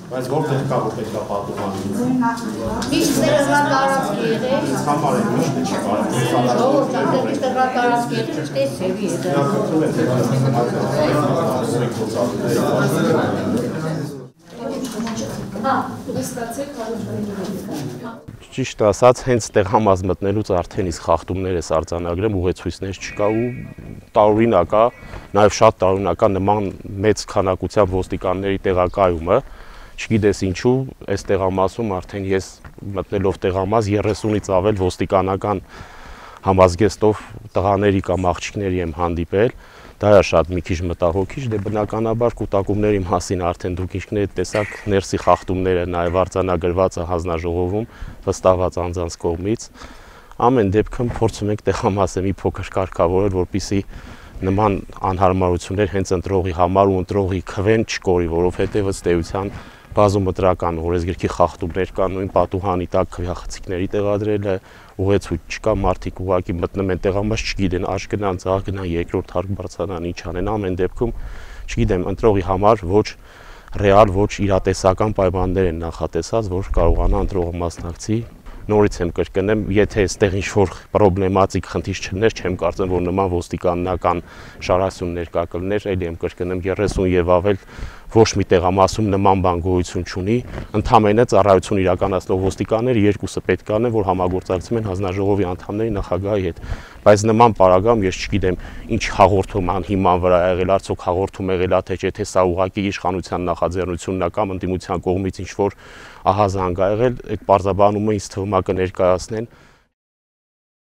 Բայց որտեղ կա որ պետք է պատուհանի։ Միշտ հրատարակած եղել։ Համար է միշտ չի կարող։ Հրատարակած եղել, տեսեւի է դա։ Ճիշտ ասած, հենց տեղամաս մտնելուց արդեն իսկ խախտումներ է արձանագրում, ուղեցույցներ չկա ու տարօրինակ է, նաև շատ տարօրինակ է նման մեծ քանակությամբ ոստիկանների տեղակայումը, չգիտես ինչու, այս տեղամասում արդեն ես մտնելով տեղամաս 30-ից ավել ոստիկանական համազգեստով տղաների կամ աղջիկների եմ հանդիպել, դա է շատ մի քիչ մտահոգիչ, դե բնականաբար կուտակումների մասին արդեն դուք ինքներդ տեսաք ներսի խախտումները նաև արձանագրված է հանձնաժողովում վստահված անձանց կողմից, ամեն դեպքում փորձում ենք տեղամասը մի փոքր կարգավորել, որպեսզի նման անհարմարություններ հենց ընտրողի համար ու ընտրողի քվեն չկորի, որովհետև ըստ էության բազումտրական օրենսգրքի խախտումներ կան, նույն պատուհանի տակ քվեախցիկների տեղադրելը, ուղեցույց չկա, մարդիկ ուղղակի մտնում են տեղամաս, չգիտեն, աջ գնան, ձախ գնան, երկրորդ հարկ բարձրանան, ինչ անեն, ամեն դեպքում, չգիտեմ, ընտրողի համար ոչ ռեալ, ոչ իրատեսական պայմաններ են նախատեսած, որ կարողանա ընտրողը մասնակցի։ Նորից եմ կրկնեմ, եթե այստեղ ինչ-որ պրոբլեմատիկ խնդիր չներ, չեմ կարծում, որ նման ոստիկանական շարասյուններ կա կլներ, էլի եմ կրկնում 30 եւ ավել ոչ մի տեղամասում նման բան գոյություն չունի, ընդհանրապես ծառայություն իրականացնող ոստիկանները երկուսը պետք է անեն, որ համագործակցում են հանձնաժողովի անդամների նախագահի հետ, բայց նման պարագայում ես չգիտեմ ինչ հաղորդում անհիման վրա եղել, արդյոք հաղորդում եղել է թե չէ, թե սա ուղղակի իշխանության նախաձեռնությունն է կամ ընդդիմության կողմից ինչ-որ ահազանգ ա եղել, այդ պարզաբանումը ինձ թվում է կներկայացնեն